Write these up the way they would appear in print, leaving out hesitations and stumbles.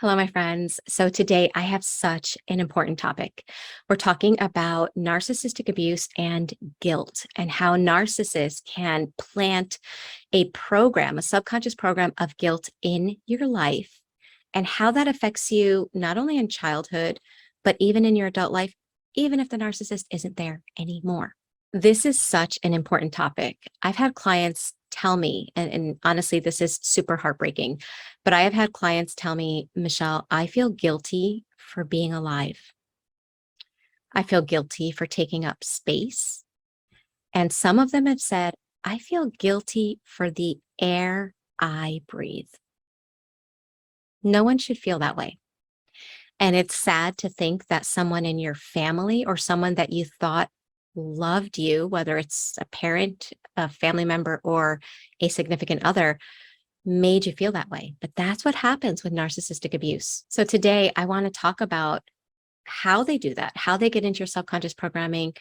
Hello, my friends. So today I have such an important topic. We're talking about narcissistic abuse and guilt and how narcissists can plant a program, a subconscious program of guilt in your life and how that affects you not only in childhood, but even in your adult life, even if the narcissist isn't there anymore. This is such an important topic. I've had clients tell me, and honestly, this is super heartbreaking, but I have had clients tell me, Michele, I feel guilty for being alive. I feel guilty for taking up space. And some of them have said, I feel guilty for the air I breathe. No one should feel that way. And it's sad to think that someone in your family or someone that you thought loved you, whether it's a parent, a family member, or a significant other, made you feel that way. But that's what happens with narcissistic abuse. So today I want to talk about how they do that, how they get into your subconscious programming,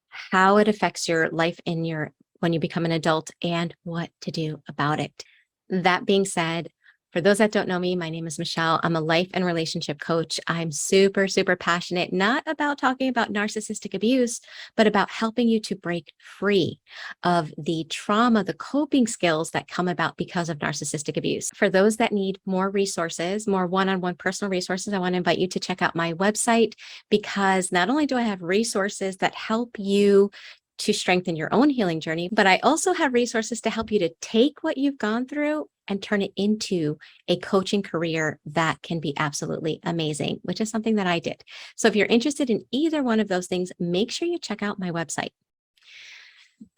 how it affects your life when you become an adult, and what to do about it. That being said, for those that don't know me, my name is Michele. I'm a life and relationship coach. I'm super, super passionate, not about talking about narcissistic abuse, but about helping you to break free of the trauma, the coping skills that come about because of narcissistic abuse. For those that need more resources, more one-on-one personal resources, I want to invite you to check out my website, because not only do I have resources that help you to strengthen your own healing journey, but I also have resources to help you to take what you've gone through and turn it into a coaching career that can be absolutely amazing, which is something that I did. So if you're interested in either one of those things, make sure you check out my website.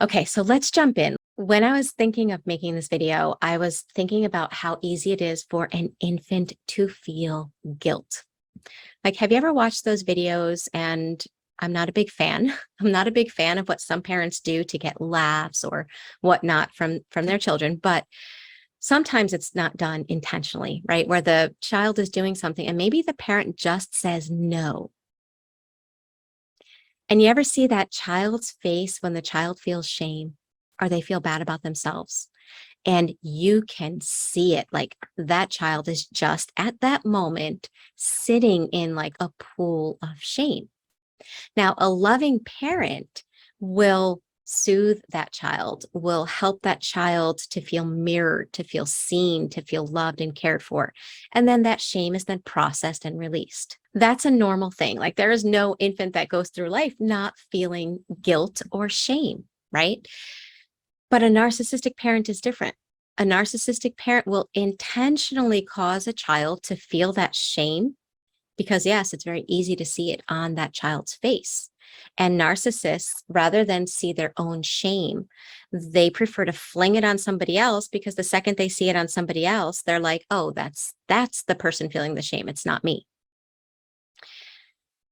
Okay, so let's jump in. When I was thinking of making this video, I was thinking about how easy it is for an infant to feel guilt. Like, have you ever watched those videos? And I'm not a big fan. I'm not a big fan of what some parents do to get laughs or whatnot from their children, but sometimes it's not done intentionally, right? Where the child is doing something and maybe the parent just says no. And you ever see that child's face when the child feels shame or they feel bad about themselves? And you can see it, like that child is just at that moment sitting in like a pool of shame. Now, a loving parent will soothe that child, will help that child to feel mirrored, to feel seen, to feel loved and cared for. And then that shame is then processed and released. That's a normal thing. Like, there is no infant that goes through life not feeling guilt or shame, right? But a narcissistic parent is different. A narcissistic parent will intentionally cause a child to feel that shame because, yes, it's very easy to see it on that child's face. And narcissists, rather than see their own shame, they prefer to fling it on somebody else, because the second they see it on somebody else, they're like, oh, that's the person feeling the shame. It's not me.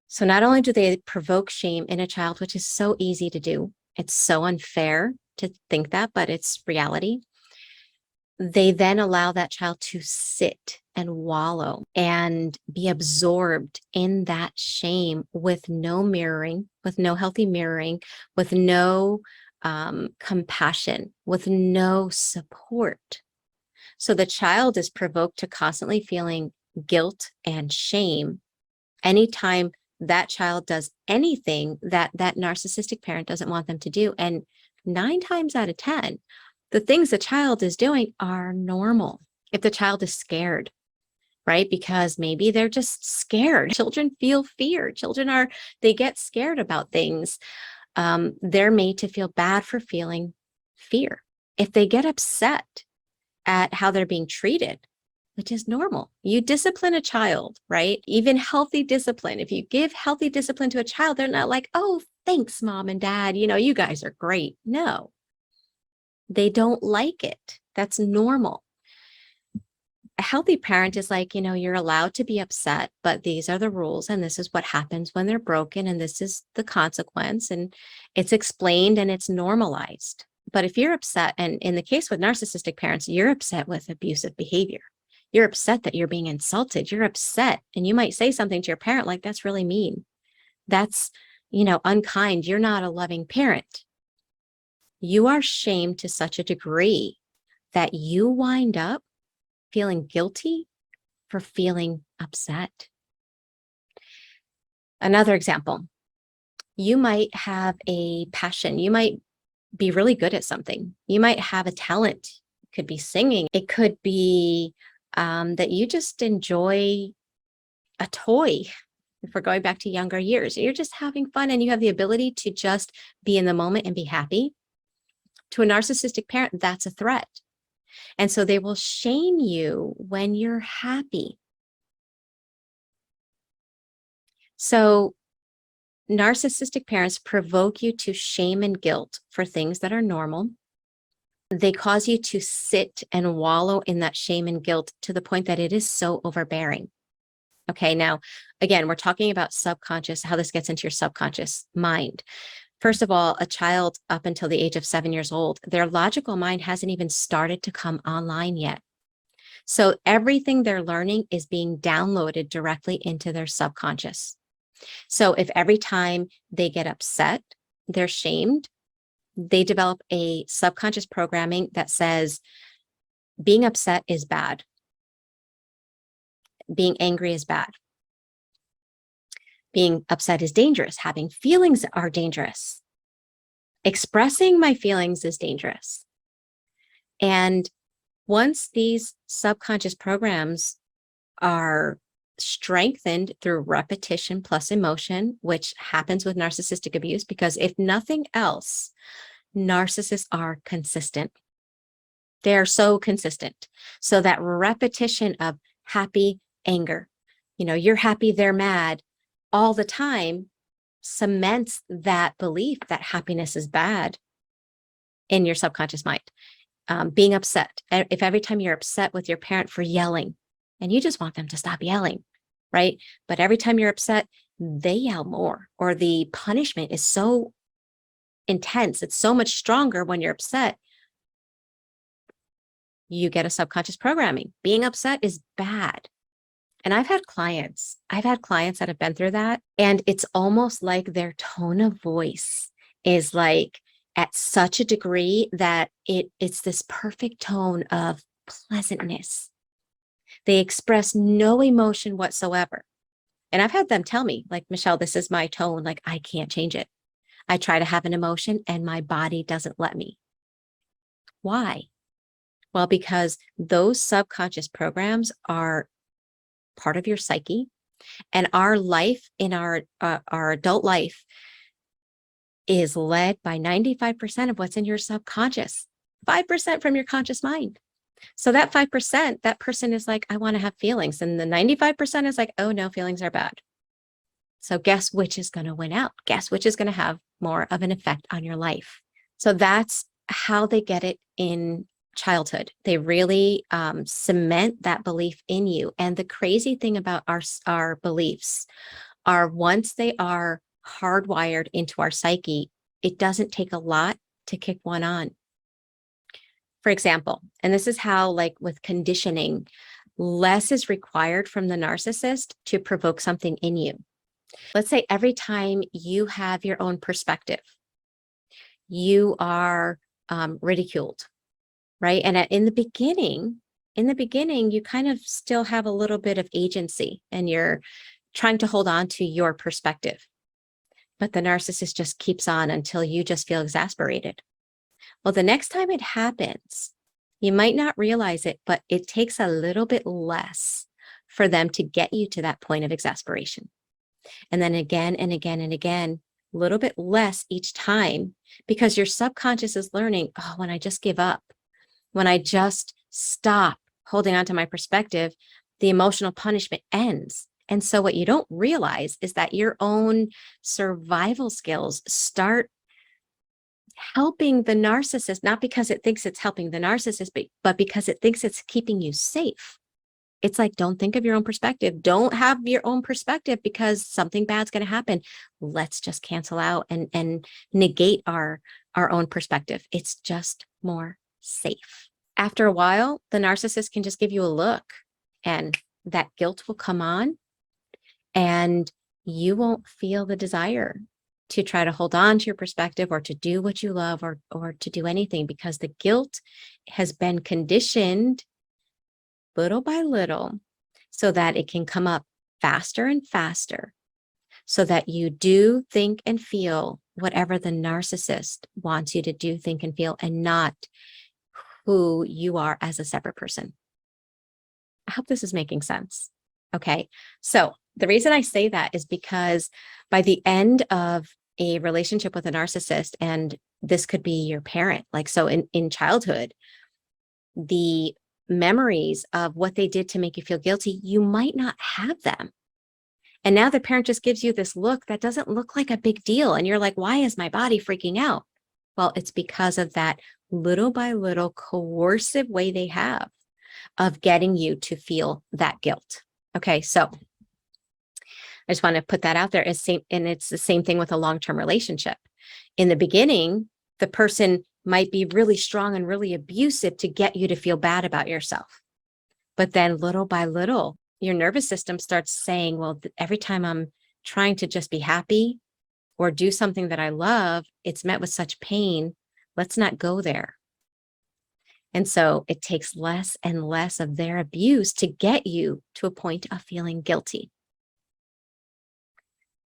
So not only do they provoke shame in a child, which is so easy to do, it's so unfair to think that, but it's reality. They then allow that child to sit and wallow and be absorbed in that shame with no mirroring, with no healthy mirroring, with no compassion, with no support. So the child is provoked to constantly feeling guilt and shame anytime that child does anything that that narcissistic parent doesn't want them to do. And 9 times out of 10, the things the child is doing are normal. If the child is scared, right? Because maybe they're just scared. Children feel fear. They get scared about things. They're made to feel bad for feeling fear. If they get upset at how they're being treated, which is normal. You discipline a child, right? Even healthy discipline. If you give healthy discipline to a child, they're not like, oh, thanks, mom and dad. You guys are great. No, they don't like it. That's normal. A healthy parent is like, you're allowed to be upset, but these are the rules. And this is what happens when they're broken. And this is the consequence. And it's explained and it's normalized. But if you're upset, and in the case with narcissistic parents, you're upset with abusive behavior. You're upset that you're being insulted. You're upset. And you might say something to your parent like, that's really mean. That's, unkind. You're not a loving parent. You are shamed to such a degree that you wind up feeling guilty for feeling upset. Another example, you might have a passion. You might be really good at something. You might have a talent. It could be singing. It could be that you just enjoy a toy. If we're going back to younger years, you're just having fun and you have the ability to just be in the moment and be happy. To a narcissistic parent, that's a threat. And so they will shame you when you're happy. So narcissistic parents provoke you to shame and guilt for things that are normal. They cause you to sit and wallow in that shame and guilt to the point that it is so overbearing. Okay, now, again, we're talking about subconscious, how this gets into your subconscious mind. First of all, a child up until the age of 7 years old, their logical mind hasn't even started to come online yet. So everything they're learning is being downloaded directly into their subconscious. So if every time they get upset, they're shamed, they develop a subconscious programming that says being upset is bad. Being angry is bad. Being upset is dangerous. Having feelings are dangerous. Expressing my feelings is dangerous. And once these subconscious programs are strengthened through repetition plus emotion, which happens with narcissistic abuse, because if nothing else, narcissists are consistent. They are so consistent. So that repetition of happy, anger, you're happy, they're mad all the time cements that belief that happiness is bad in your subconscious mind. Being upset. If every time you're upset with your parent for yelling and you just want them to stop yelling, right? But every time you're upset, they yell more, or the punishment is so intense. It's so much stronger when you're upset. You get a subconscious programming. Being upset is bad. And I've had clients that have been through that. And it's almost like their tone of voice is like at such a degree that it's this perfect tone of pleasantness. They express no emotion whatsoever. And I've had them tell me, like, Michele, this is my tone. Like, I can't change it. I try to have an emotion and my body doesn't let me. Why? Well, because those subconscious programs are part of your psyche, and our life in our adult life is led by 95% of what's in your subconscious, 5% from your conscious mind. So that 5%, that person is like, I want to have feelings. And the 95% is like, oh no, feelings are bad. So guess which is going to win out? Guess which is going to have more of an effect on your life? So that's how they get it in childhood. They really cement that belief in you. And the crazy thing about our beliefs are once they are hardwired into our psyche, it doesn't take a lot to kick one on. For example, and this is how, like with conditioning, less is required from the narcissist to provoke something in you. Let's say every time you have your own perspective, you are ridiculed, right? And in the beginning, you kind of still have a little bit of agency and you're trying to hold on to your perspective. But the narcissist just keeps on until you just feel exasperated. Well, the next time it happens, you might not realize it, but it takes a little bit less for them to get you to that point of exasperation. And then again and again and again, a little bit less each time, because your subconscious is learning, oh, when I just give up, when I just stop holding on to my perspective, the emotional punishment ends. And so what you don't realize is that your own survival skills start helping the narcissist, not because it thinks it's helping the narcissist, but because it thinks it's keeping you safe. It's like, don't think of your own perspective. Don't have your own perspective because something bad's going to happen. Let's just cancel out and negate our own perspective. It's just more safe. After a while, the narcissist can just give you a look and that guilt will come on and you won't feel the desire to try to hold on to your perspective or to do what you love or to do anything, because the guilt has been conditioned little by little so that it can come up faster and faster, so that you do, think, and feel whatever the narcissist wants you to do, think, and feel, and not who you are as a separate person. I hope this is making sense. Okay. So the reason I say that is because by the end of a relationship with a narcissist, and this could be your parent, like, so in childhood, the memories of what they did to make you feel guilty, you might not have them. And now the parent just gives you this look that doesn't look like a big deal. And you're like, why is my body freaking out? Well, it's because of that little by little coercive way they have of getting you to feel that guilt. Okay, so I just want to put that out there. And it's the same thing with a long-term relationship. In the beginning, the person might be really strong and really abusive to get you to feel bad about yourself. But then little by little, your nervous system starts saying, well, every time I'm trying to just be happy or do something that I love, it's met with such pain. Let's not go there. And so it takes less and less of their abuse to get you to a point of feeling guilty.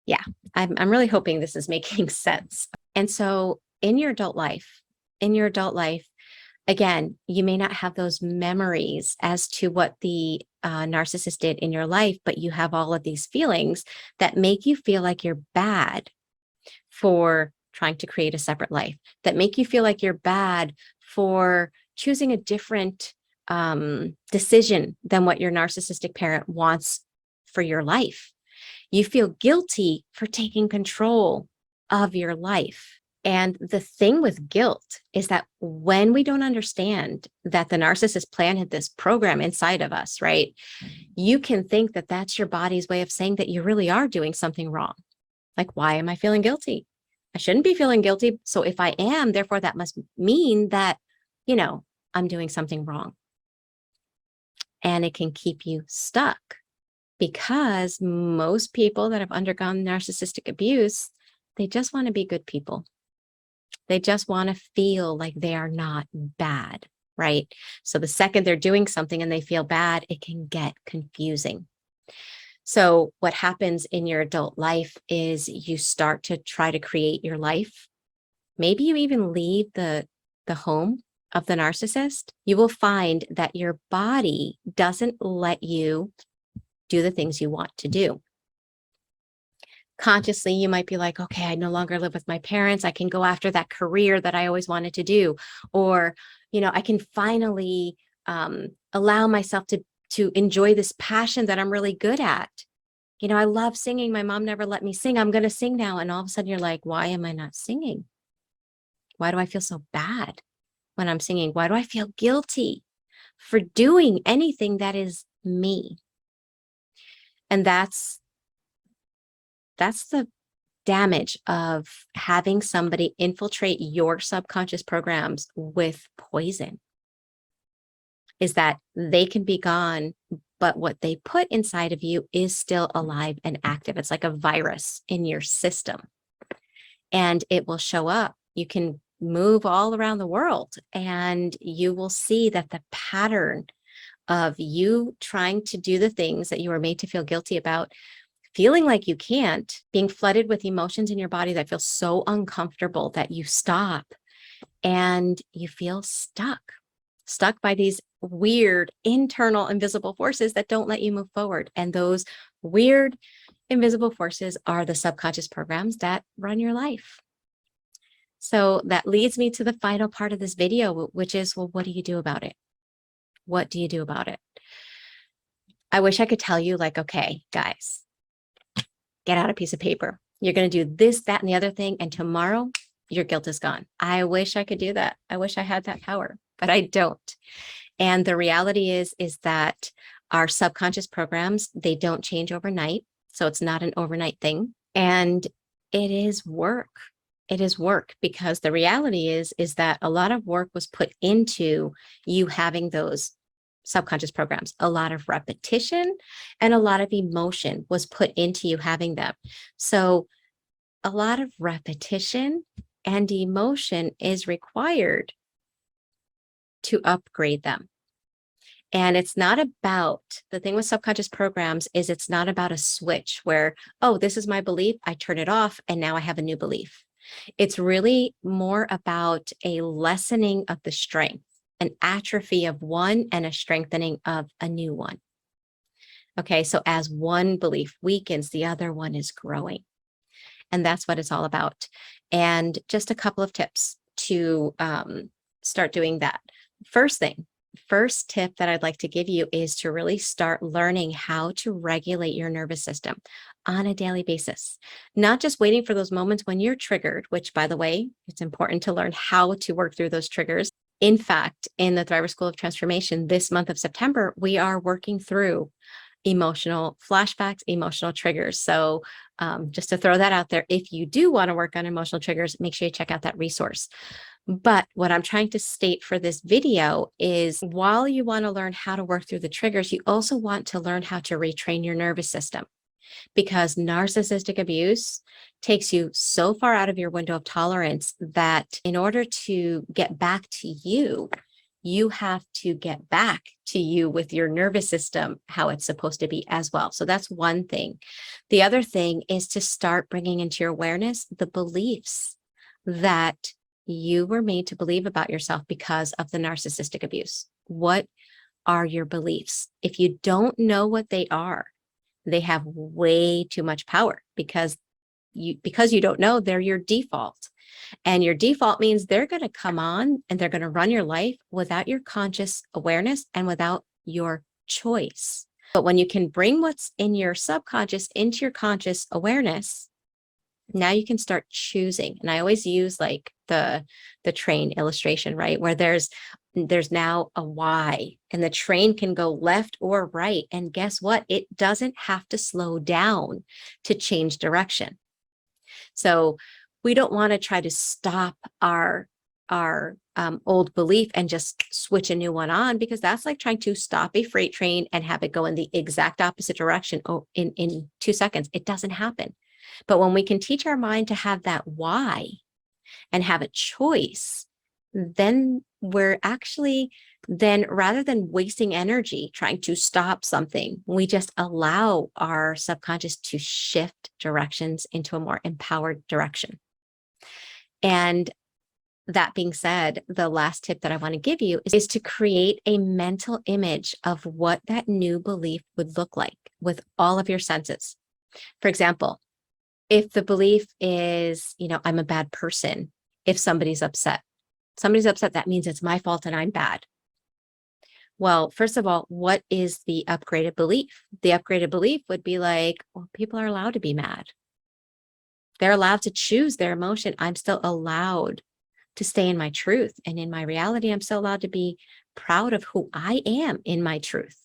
Yeah, I'm really hoping this is making sense. And so in your adult life, again, you may not have those memories as to what the narcissist did in your life, but you have all of these feelings that make you feel like you're bad for trying to create a separate life, that make you feel like you're bad for choosing a different decision than what your narcissistic parent wants for your life. You feel guilty for taking control of your life. And the thing with guilt is that when we don't understand that the narcissist planted this program inside of us, right? You can think that that's your body's way of saying that you really are doing something wrong. Like, why am I feeling guilty? I shouldn't be feeling guilty. So if I am, therefore that must mean that, I'm doing something wrong. And it can keep you stuck, because most people that have undergone narcissistic abuse, they just want to be good people. They just want to feel like they are not bad, right? So the second they're doing something and they feel bad, it can get confusing. So what happens in your adult life is you start to try to create your life. Maybe you even leave the home of the narcissist. You will find that your body doesn't let you do the things you want to do. Consciously, you might be like, okay, I no longer live with my parents. I can go after that career that I always wanted to do. Or, I can finally allow myself to enjoy this passion that I'm really good at. I love singing. My mom never let me sing. I'm going to sing now. And all of a sudden you're like, why am I not singing? Why do I feel so bad when I'm singing? Why do I feel guilty for doing anything that is me? And that's the damage of having somebody infiltrate your subconscious programs with poison, is that they can be gone, but what they put inside of you is still alive and active. It's like a virus in your system, and it will show up. You can move all around the world and you will see that the pattern of you trying to do the things that you were made to feel guilty about, feeling like you can't, being flooded with emotions in your body that feel so uncomfortable that you stop and you feel stuck by these weird internal invisible forces that don't let you move forward. And those weird invisible forces are the subconscious programs that run your life. So that leads me to the final part of this video, which is, well, what do you do about it? What do you do about it? I wish I could tell you, like, okay, guys, get out a piece of paper. You're going to do this, that, and the other thing, and tomorrow your guilt is gone. I wish I could do that. I wish I had that power, but I don't. And the reality is that our subconscious programs, they don't change overnight. So it's not an overnight thing. And it is work. It is work, because the reality is that a lot of work was put into you having those subconscious programs. A lot of repetition and a lot of emotion was put into you having them. So a lot of repetition and emotion is required to upgrade them. And it's not about, the thing with subconscious programs is it's not about a switch where, oh, this is my belief, I turn it off, and now I have a new belief. It's really more about a lessening of the strength, an atrophy of one and a strengthening of a new one. Okay, so as one belief weakens, the other one is growing. And that's what it's all about. And just a couple of tips to start doing that. First tip that I'd like to give you is to really start learning how to regulate your nervous system on a daily basis, not just waiting for those moments when you're triggered, which, by the way, it's important to learn how to work through those triggers. In fact, in the Thriver School of Transformation, this month of September, we are working through emotional flashbacks, emotional triggers. So just to throw that out there, if you do want to work on emotional triggers, make sure you check out that resource. But what I'm trying to state for this video is while you want to learn how to work through the triggers, you also want to learn how to retrain your nervous system, because narcissistic abuse takes you so far out of your window of tolerance that in order to get back to you, you have to get back to you with your nervous system, how it's supposed to be as well. So that's one thing. The other thing is to start bringing into your awareness the beliefs that you were made to believe about yourself because of the narcissistic abuse. What are your beliefs? If you don't know what they are, they have way too much power because you don't know, they're your default. And your default means they're going to come on and they're going to run your life without your conscious awareness and without your choice. But when you can bring what's in your subconscious into your conscious awareness, now you can start choosing. And I always use like the train illustration, right? Where there's now a Y and the train can go left or right. And guess what? It doesn't have to slow down to change direction. So we don't want to try to stop our old belief and just switch a new one on, because that's like trying to stop a freight train and have it go in the exact opposite direction in 2 seconds. It doesn't happen. But when we can teach our mind to have that why and have a choice, then we're actually, then rather than wasting energy trying to stop something, we just allow our subconscious to shift directions into a more empowered direction. And that being said, the last tip that I want to give you is to create a mental image of what that new belief would look like with all of your senses. For example, if the belief is, I'm a bad person, if somebody's upset, that means it's my fault and I'm bad. Well, first of all, what is the upgraded belief? The upgraded belief would be like, well, people are allowed to be mad. They're allowed to choose their emotion. I'm still allowed to stay in my truth. And in my reality, I'm still allowed to be proud of who I am in my truth.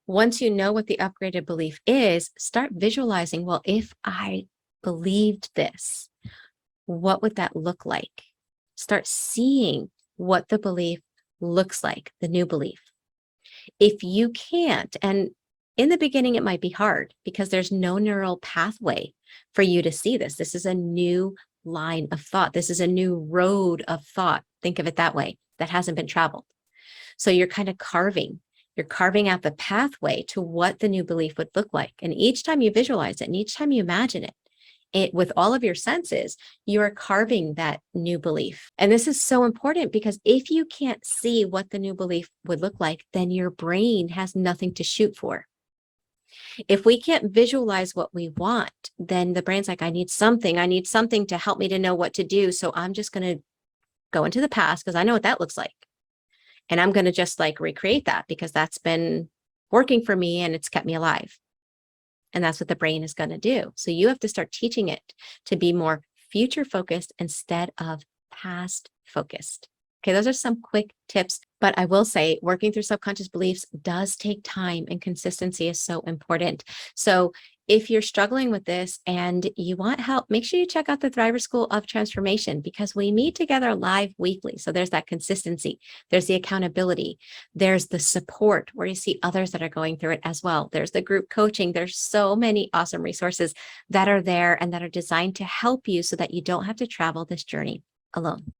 Once you know what the upgraded belief is, start visualizing, well, if I believed this, what would that look like? Start seeing what the belief looks like, the new belief. If you can't, and in the beginning, it might be hard because there's no neural pathway for you to see this. This is a new line of thought. This is a new road of thought. Think of it that way. That hasn't been traveled. So you're kind of you're carving out the pathway to what the new belief would look like. And each time you visualize it and each time you imagine it with all of your senses, you are carving that new belief. And this is so important because if you can't see what the new belief would look like, then your brain has nothing to shoot for. If we can't visualize what we want, then the brain's like, I need something to help me to know what to do. So I'm just going to go into the past because I know what that looks like. And I'm going to just like recreate that because that's been working for me and it's kept me alive. And that's what the brain is going to do. So you have to start teaching it to be more future focused instead of past focused. Okay, those are some quick tips, but I will say working through subconscious beliefs does take time and consistency is so important. So if you're struggling with this and you want help, make sure you check out the Thriver School of Transformation because we meet together live weekly. So there's that consistency, there's the accountability, there's the support where you see others that are going through it as well. There's the group coaching. There's so many awesome resources that are there and that are designed to help you so that you don't have to travel this journey alone.